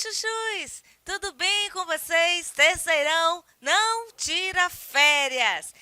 chuchus! Tudo bem com vocês? Terceirão não tira férias.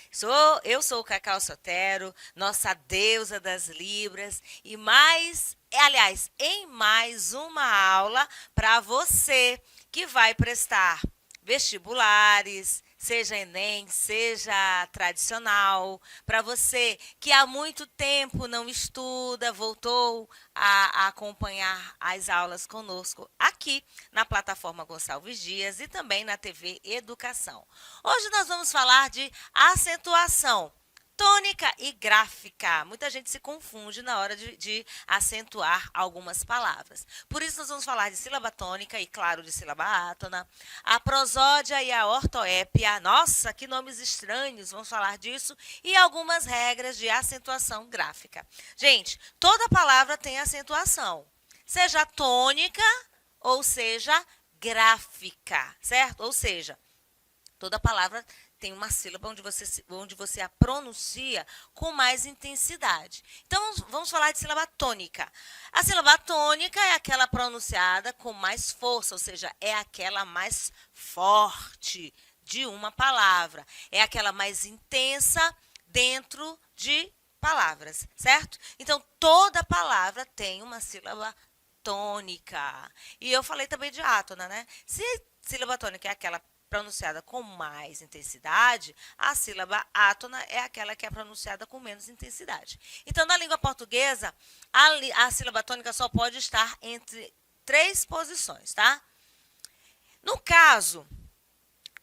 Eu sou o Cacau Sotero, nossa deusa das Libras, e em mais uma aula para você que vai prestar vestibulares, seja Enem, seja tradicional, para você que há muito tempo não estuda, voltou a acompanhar as aulas conosco aqui na plataforma Gonçalves Dias e também na TV Educação. Hoje nós vamos falar de acentuação tônica e gráfica. Muita gente se confunde na hora de acentuar algumas palavras. Por isso, nós vamos falar de sílaba tônica e, claro, de sílaba átona, a prosódia e a ortoépia. Nossa, que nomes estranhos! Vamos falar disso. E algumas regras de acentuação gráfica. Gente, toda palavra tem acentuação, seja tônica ou seja gráfica, certo? Ou seja, toda palavra tem uma sílaba onde você a pronuncia com mais intensidade. Então, vamos falar de sílaba tônica. A sílaba tônica é aquela pronunciada com mais força, ou seja, é aquela mais forte de uma palavra. É aquela mais intensa dentro de palavras, certo? Então, toda palavra tem uma sílaba tônica. E eu falei também de átona, né? Se sílaba tônica é aquela pronunciada com mais intensidade, a sílaba átona é aquela que é pronunciada com menos intensidade. Então, na língua portuguesa, a sílaba tônica só pode estar entre 3 posições, tá? No caso,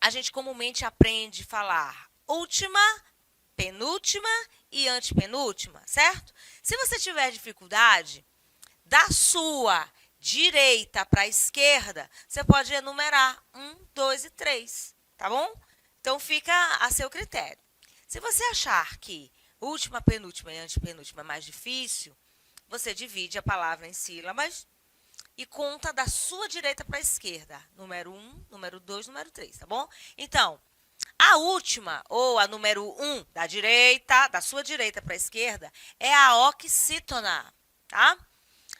a gente comumente aprende a falar última, penúltima e antepenúltima, certo? Se você tiver dificuldade, da sua direita para a esquerda, você pode enumerar 1, 2 e 3, tá bom? Então, fica a seu critério. Se você achar que última, penúltima e antepenúltima é mais difícil, você divide a palavra em sílabas e conta da sua direita para a esquerda. Número 1, número 2, número 3, tá bom? Então, a última, ou a número 1 da sua direita para a esquerda, é a oxítona, tá?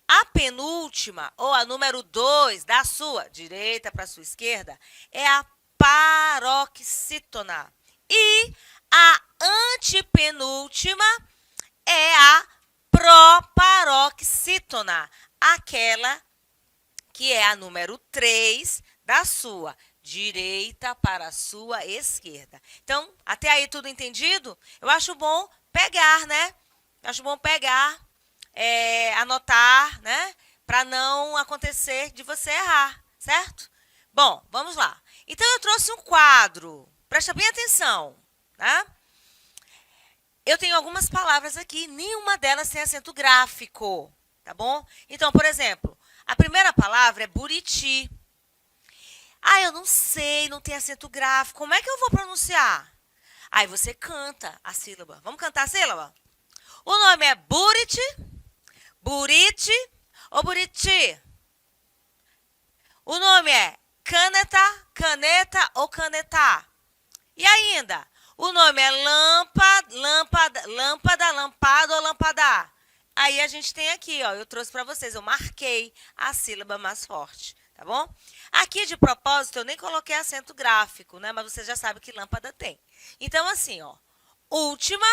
A penúltima, ou a número 2, da sua direita para a sua esquerda, é a paroxítona. E a antepenúltima é a proparoxítona, aquela que é a número 3 da sua direita para a sua esquerda. Então, até aí tudo entendido? Eu acho bom pegar, né? Eu acho bom pegar, anotar, né? Para não acontecer de você errar, certo? Bom, vamos lá. Então, eu trouxe um quadro. Presta bem atenção, tá? Eu tenho algumas palavras aqui, nenhuma delas tem acento gráfico, tá bom? Então, por exemplo, a primeira palavra é Buriti. Ah, eu não sei, não tem acento gráfico. Como é que eu vou pronunciar? Aí você canta a sílaba. Vamos cantar a sílaba? O nome é Buriti, Buriti ou Buriti. O nome é caneta, caneta ou canetá. E ainda, o nome é lâmpada, lâmpada, lâmpada, lampada ou lampadá. Aí a gente tem aqui, ó, eu trouxe para vocês, eu marquei a sílaba mais forte, tá bom? Aqui, de propósito, eu nem coloquei acento gráfico, né? Mas você já sabe que lâmpada tem. Então, assim, ó, última,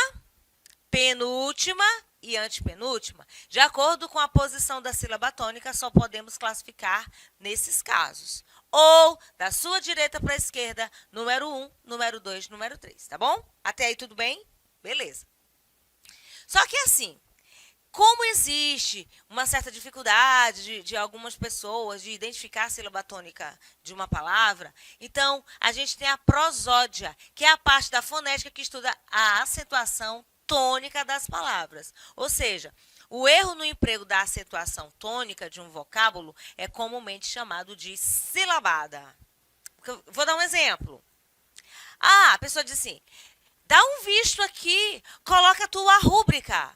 penúltima e antepenúltima, de acordo com a posição da sílaba tônica, só podemos classificar nesses casos. Ou da sua direita para a esquerda, número 1, número 2, número 3, tá bom? Até aí tudo bem? Beleza. Só que assim, como existe uma certa dificuldade de algumas pessoas de identificar a sílaba tônica de uma palavra, então a gente tem a prosódia, que é a parte da fonética que estuda a acentuação tônica das palavras. Ou seja, o erro no emprego da acentuação tônica de um vocábulo é comumente chamado de silabada. Vou dar um exemplo. Ah, a pessoa diz assim, dá um visto aqui, coloca a tua rúbrica.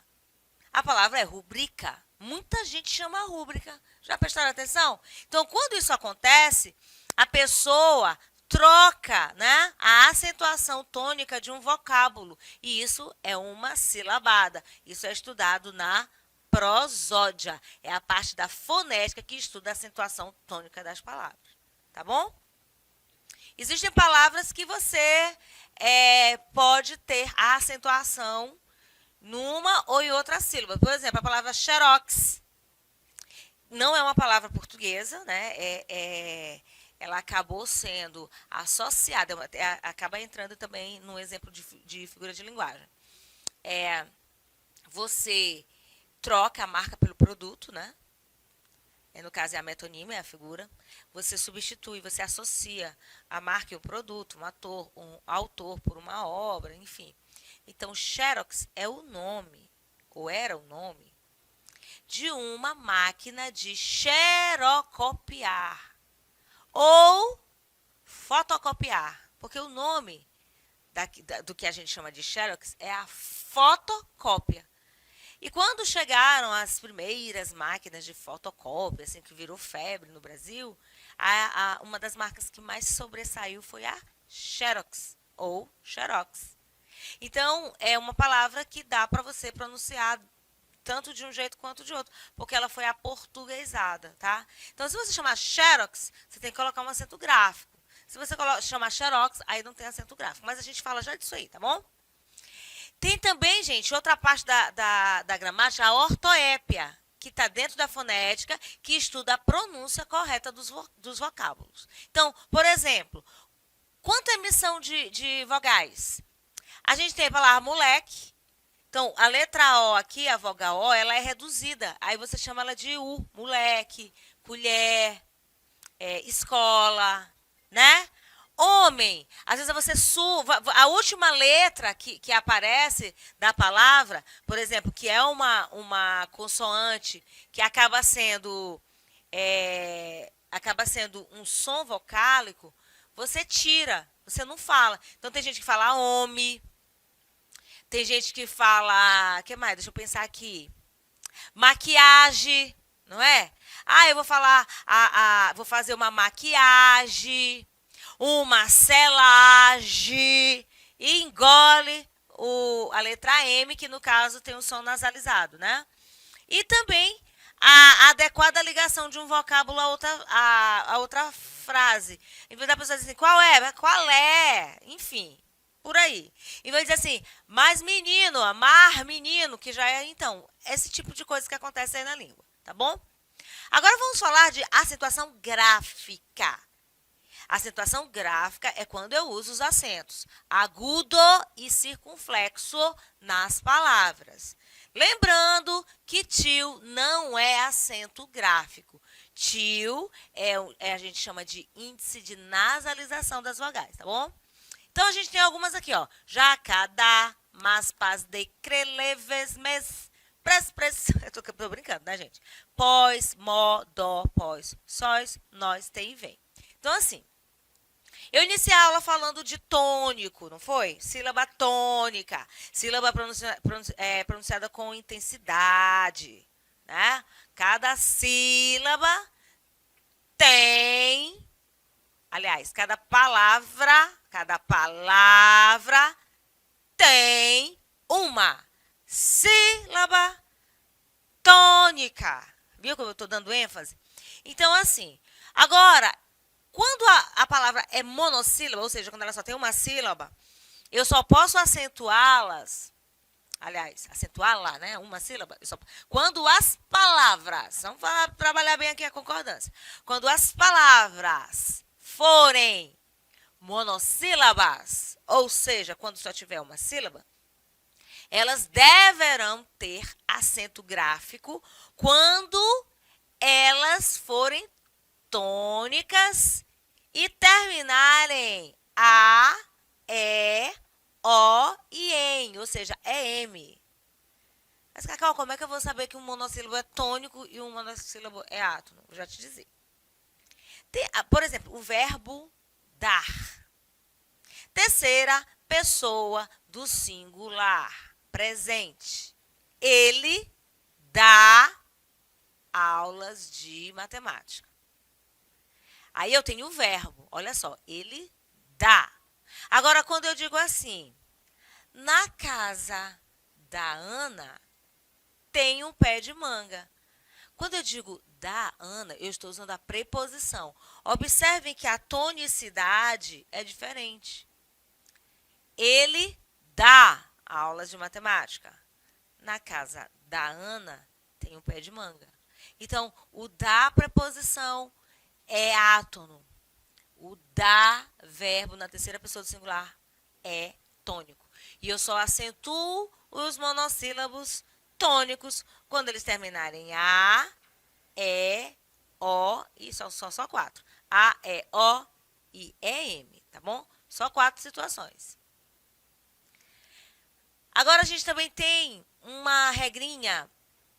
A palavra é rubrica. Muita gente chama rúbrica. Já prestaram atenção? Então, quando isso acontece, a pessoa troca, né, a acentuação tônica de um vocábulo. E isso é uma silabada. Isso é estudado na prosódia. É a parte da fonética que estuda a acentuação tônica das palavras. Tá bom? Existem palavras que você pode ter a acentuação numa ou em outra sílaba. Por exemplo, a palavra xerox não é uma palavra portuguesa, né? Ela acabou sendo associada, acaba entrando também no exemplo de figura de linguagem. Você troca a marca pelo produto, né? No caso é a metonímia, é a figura. Você substitui, você associa a marca e o produto, um autor por uma obra, enfim. Então, Xerox é o nome, ou era o nome, de uma máquina de xerocopiar ou fotocopiar. Porque o nome do que a gente chama de Xerox é a fotocópia. E quando chegaram as primeiras máquinas de fotocópia, assim, que virou febre no Brasil, uma das marcas que mais sobressaiu foi a Xerox, ou Xerox. Então, é uma palavra que dá para você pronunciar tanto de um jeito quanto de outro, porque ela foi aportuguesada, tá? Então, se você chamar Xerox, você tem que colocar um acento gráfico. Se você chamar Xerox, aí não tem acento gráfico. Mas a gente fala já disso aí, tá bom? Tem também, gente, outra parte da gramática, a ortoépia, que está dentro da fonética, que estuda a pronúncia correta dos vocábulos. Então, por exemplo, quanto é emissão de vogais? A gente tem a palavra moleque. Então, a letra O aqui, a vogal O, ela é reduzida. Aí você chama ela de U, moleque, colher, escola, né? Homem, às vezes você a última letra que aparece da palavra, por exemplo, que é uma consoante que acaba sendo um som vocálico, você tira, você não fala. Então tem gente que fala homem, tem gente que fala, que mais? Deixa eu pensar aqui. Maquiagem, não é? Eu vou falar, vou fazer uma maquiagem, uma selagem, e engole a letra M, que no caso tem um som nasalizado, né? E também a adequada ligação de um vocábulo a outra frase. Em vez da pessoa dizer assim, qual é? Qual é? Enfim, por aí. Em vez de dizer assim, mas menino, amar menino, que já é, então, esse tipo de coisa que acontece aí na língua, tá bom? Agora vamos falar de acentuação gráfica. A acentuação gráfica é quando eu uso os acentos agudo e circunflexo nas palavras. Lembrando que tio não é acento gráfico. Tio a gente chama de índice de nasalização das vogais, tá bom? Então, a gente tem algumas aqui, ó. Jacadá, mas, paz, de, creleves, mes, pres. Eu tô brincando, né, gente? Pós, mó, dó, pós, sóis, nós, tem e vem. Então, assim, eu iniciei a aula falando de tônico, não foi? Sílaba tônica. Sílaba pronunciada com intensidade, né? Cada sílaba tem... Aliás, cada palavra tem uma sílaba tônica. Viu como eu estou dando ênfase? Então, assim, agora, quando a palavra é monossílaba, ou seja, quando ela só tem uma sílaba, eu só posso acentuá-las, aliás, acentuá-la, né? Uma sílaba. Quando as palavras, vamos trabalhar bem aqui a concordância. Quando as palavras forem monossílabas, ou seja, quando só tiver uma sílaba, elas deverão ter acento gráfico quando elas forem tônicas e terminarem A, E, O e EM, ou seja, EM. Mas, Cacau, como é que eu vou saber que um monossílabo é tônico e um monossílabo é átono? Vou já te dizer. Por exemplo, o verbo dar. Terceira pessoa do singular, presente. Ele dá aulas de matemática. Aí eu tenho o verbo, olha só, ele dá. Agora, quando eu digo assim, na casa da Ana tem um pé de manga. Quando eu digo da Ana, eu estou usando a preposição. Observem que a tonicidade é diferente. Ele dá aulas de matemática. Na casa da Ana, tem um pé de manga. Então, o da preposição é átono. O da verbo na terceira pessoa do singular é tônico. E eu só acentuo os monossílabos tônicos quando eles terminarem em A, E, O e só quatro. A, E, O e EM, tá bom? Só 4 situações. Agora a gente também tem uma regrinha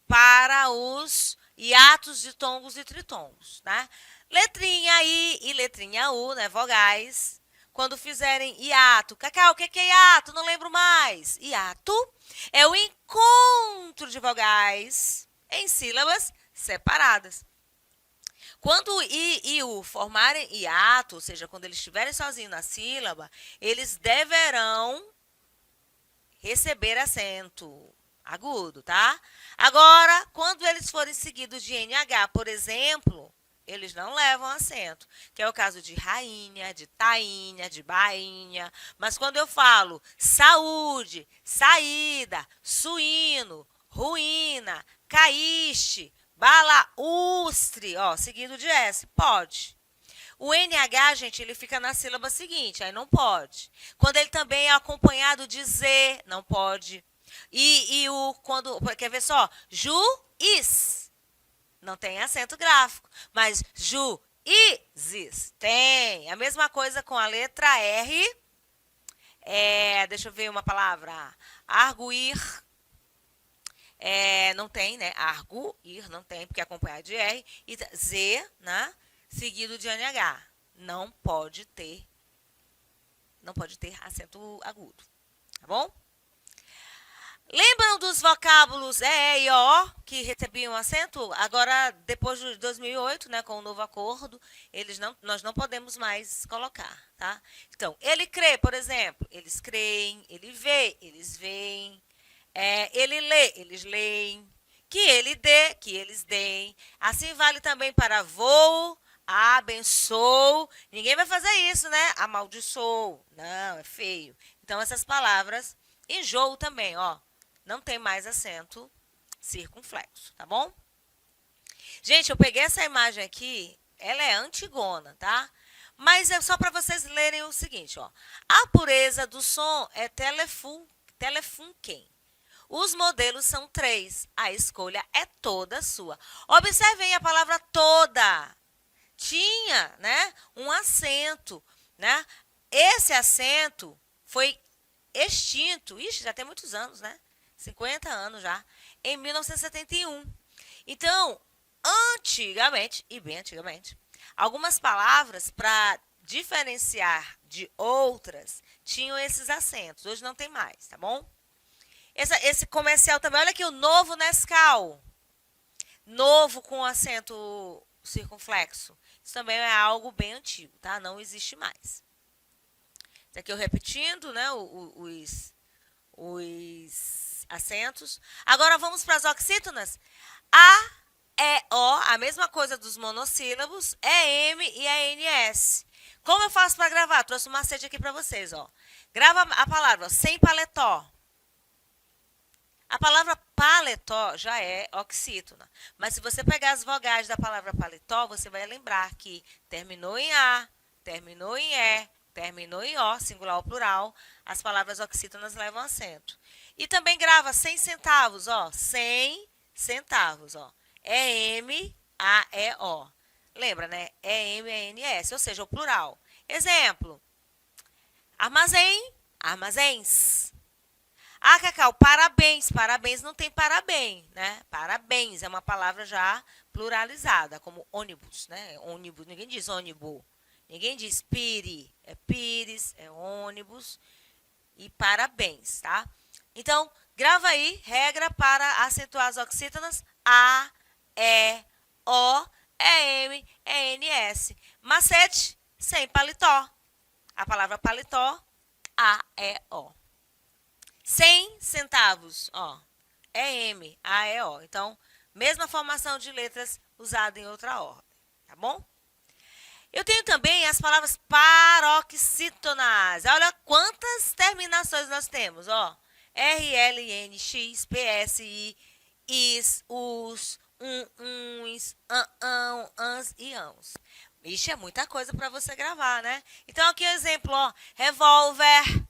para os hiatos de tongos e tritongos, né? Letrinha I e letrinha U, né, vogais, quando fizerem hiato. Cacau, o que é hiato? Não lembro mais. Hiato é o encontro de vogais em sílabas separadas. Quando I e U formarem hiato, ou seja, quando eles estiverem sozinhos na sílaba, eles deverão receber acento agudo, tá? Agora, quando eles forem seguidos de NH, por exemplo, eles não levam acento, que é o caso de rainha, de tainha, de bainha. Mas quando eu falo saúde, saída, suíno, ruína, caíste, balaústre, ó, seguido de S, pode. O NH, gente, ele fica na sílaba seguinte, aí não pode. Quando ele também é acompanhado de Z, não pode. E o quando, quer ver só? Juiz. Não tem acento gráfico, mas juízes tem. A mesma coisa com a letra R. Deixa eu ver uma palavra. Arguir. Não tem, né? Arguir não tem, porque é acompanhado de R. E Z, né? Seguido de NH. Não pode ter acento agudo, tá bom? Lembram dos vocábulos E e O que recebiam acento? Agora, depois de 2008, né, com o novo acordo, nós não podemos mais colocar, tá? Então, ele crê, por exemplo, eles creem, ele vê, eles veem, ele lê, eles leem, que ele dê, que eles deem. Assim vale também para voo, abençoo. Ninguém vai fazer isso, né? Amaldiçoou. Não, é feio. Então, essas palavras, enjoo também, ó. Não tem mais acento circunflexo, tá bom? Gente, eu peguei essa imagem aqui, ela é antigona, tá? Mas é só para vocês lerem o seguinte, ó. A pureza do som é telefunken. Os modelos são 3. A escolha é toda sua. Observem a palavra toda. Tinha, né, um acento, né? Esse acento foi extinto, já tem muitos anos, né? 50 anos já, em 1971. Então, antigamente, e bem antigamente, algumas palavras, para diferenciar de outras, tinham esses acentos. Hoje não tem mais, tá bom? Esse comercial também, olha aqui, o novo Nescau. Novo com acento circunflexo. Isso também é algo bem antigo, tá? Não existe mais. Isso aqui eu repetindo, né, os acentos. Agora vamos para as oxítonas. A, E, O, a mesma coisa dos monossílabos, EM e ENS. Como eu faço para gravar? Trouxe um macete aqui para vocês, ó. Grava a palavra sem paletó. A palavra paletó já é oxítona. Mas se você pegar as vogais da palavra paletó, você vai lembrar que terminou em A, terminou em E, terminou em O, singular ou plural, as palavras oxítonas levam acento. E também grava 100 centavos, ó, 100 centavos, ó. E-M-A-E-O. Lembra, né? E-M-A-N-S, ou seja, o plural. Exemplo, armazém, armazéns. Ah, Cacau, parabéns. Parabéns não tem parabéns, né? Parabéns é uma palavra já pluralizada, como ônibus, né? Ônibus, ninguém diz ônibus. Ninguém diz piri, é pires, é ônibus e parabéns, tá? Então, grava aí, regra para acentuar as oxítonas A, E, O, E-M, E-N-S. Macete, sem paletó. A palavra paletó, A, E, O. 100 centavos, ó. é M, A, E, O. Então, mesma formação de letras usada em outra ordem, tá bom? Eu tenho também as palavras paroxítonas. Olha quantas terminações nós temos, ó. R, L, N, X, P, S, I, is, us, uns, ans e ãos. Ixi, é muita coisa para você gravar, né? Então, aqui o exemplo, ó. Revólver.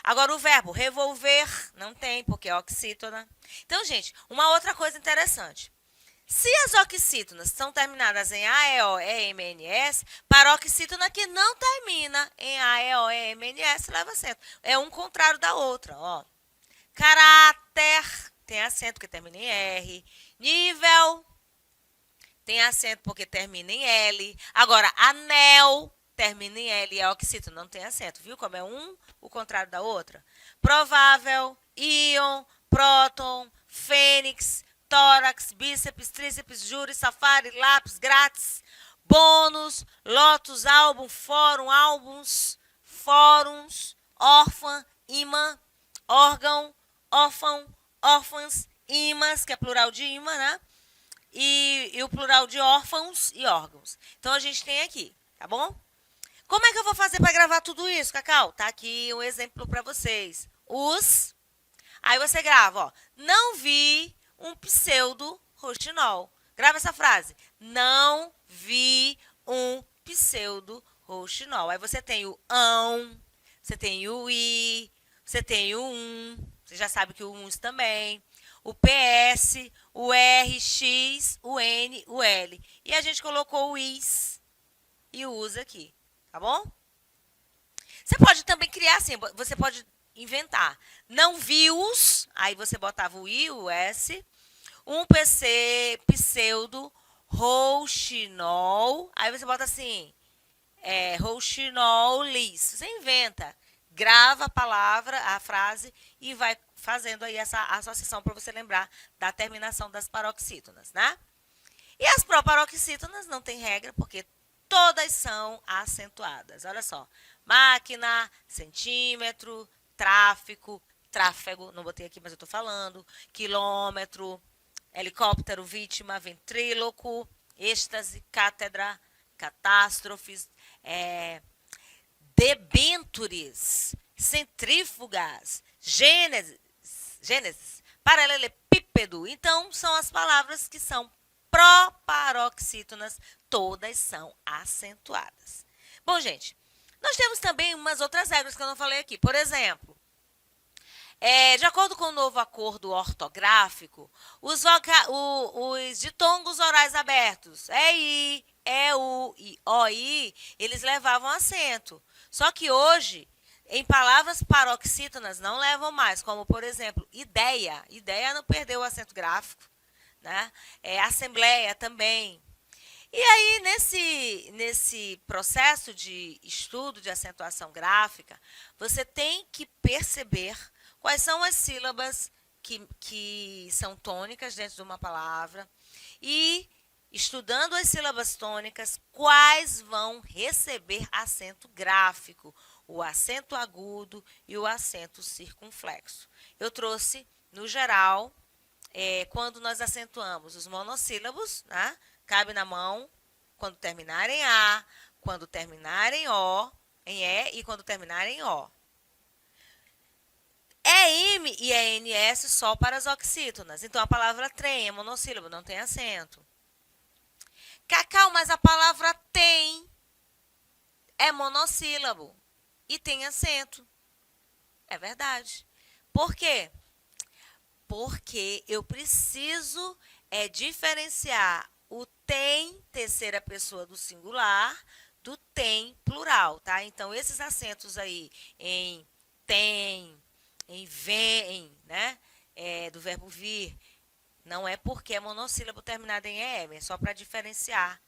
Agora, o verbo revolver não tem, porque é oxítona. Então, gente, uma outra coisa interessante. Se as oxítonas são terminadas em A, E, O, E, M, N, S, paroxítona que não termina em A, E, O, E, M, N, S, leva acento. É um contrário da outra, ó. Caráter, tem acento porque termina em R. Nível, tem acento porque termina em L. Agora, anel, termina em L e é oxítona, não tem acento. Viu como é um o contrário da outra? Provável, íon, próton, fênix, tórax, bíceps, tríceps, júri, safari, lápis, grátis, bônus, lotus, álbum, fórum, álbuns, fóruns, órfã, imã, órgão, órfão, órfãs, imãs, que é plural de imã, né? E o plural de órfãos e órgãos. Então, a gente tem aqui, tá bom? Como é que eu vou fazer para gravar tudo isso, Cacau? Tá aqui um exemplo para vocês. Aí você grava, ó. Não vi um pseudo roxinol. Grava essa frase. Não vi um pseudo roxinol. Aí você tem o ão, você tem o i, você tem o Você já sabe que o uns também. O PS, o RX, o N, o L. E a gente colocou o is e o us aqui, tá bom? Você pode também criar assim, você pode inventar. Não viu-os, aí você botava o I, o S, um PC pseudo rouxinol, aí você bota assim, rouxinolis. Você inventa, grava a palavra, a frase e vai fazendo aí essa associação para você lembrar da terminação das paroxítonas, né? E as proparoxítonas não tem regra, porque todas são acentuadas. Olha só, máquina, centímetro, tráfego, não botei aqui, mas eu estou falando, quilômetro, helicóptero, vítima, ventríloco, êxtase, cátedra, catástrofes, debentures, centrífugas, gênesis, paralelepípedo. Então, são as palavras que são proparoxítonas, todas são acentuadas. Bom, gente, nós temos também umas outras regras que eu não falei aqui. Por exemplo, de acordo com o novo acordo ortográfico, os ditongos orais abertos, EI, EU e OI, eles levavam acento. Só que hoje, em palavras paroxítonas, não levam mais, como, por exemplo, ideia. Ideia não perdeu o acento gráfico, né? Assembleia também. E aí, nesse processo de estudo de acentuação gráfica, você tem que perceber quais são as sílabas que são tônicas dentro de uma palavra e, estudando as sílabas tônicas, quais vão receber acento gráfico, o acento agudo e o acento circunflexo. Eu trouxe, no geral, quando nós acentuamos os monossílabos, né? Cabe na mão, quando terminar em A, quando terminar em O, em E e quando terminar em O. É M e é NS só para as oxítonas. Então, a palavra trem é monossílabo, não tem acento. Cacau, mas a palavra tem é monossílabo e tem acento. É verdade. Por quê? Porque eu preciso diferenciar o tem, terceira pessoa do singular, do tem, plural, tá? Então, esses acentos aí em tem, em vem, né? Do verbo vir, não é porque é monossílabo terminado em EM, é só para diferenciar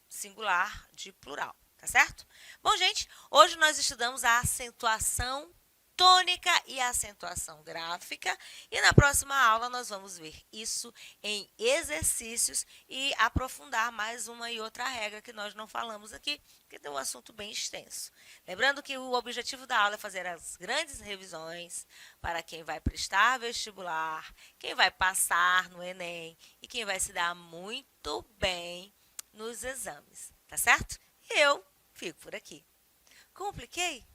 singular de plural, tá certo? Bom, gente, hoje nós estudamos a acentuação tônica e acentuação gráfica. E na próxima aula nós vamos ver isso em exercícios e aprofundar mais uma e outra regra que nós não falamos aqui, porque tem um assunto bem extenso. Lembrando que o objetivo da aula é fazer as grandes revisões para quem vai prestar vestibular, quem vai passar no Enem e quem vai se dar muito bem nos exames, tá certo? Eu fico por aqui. Compliquei?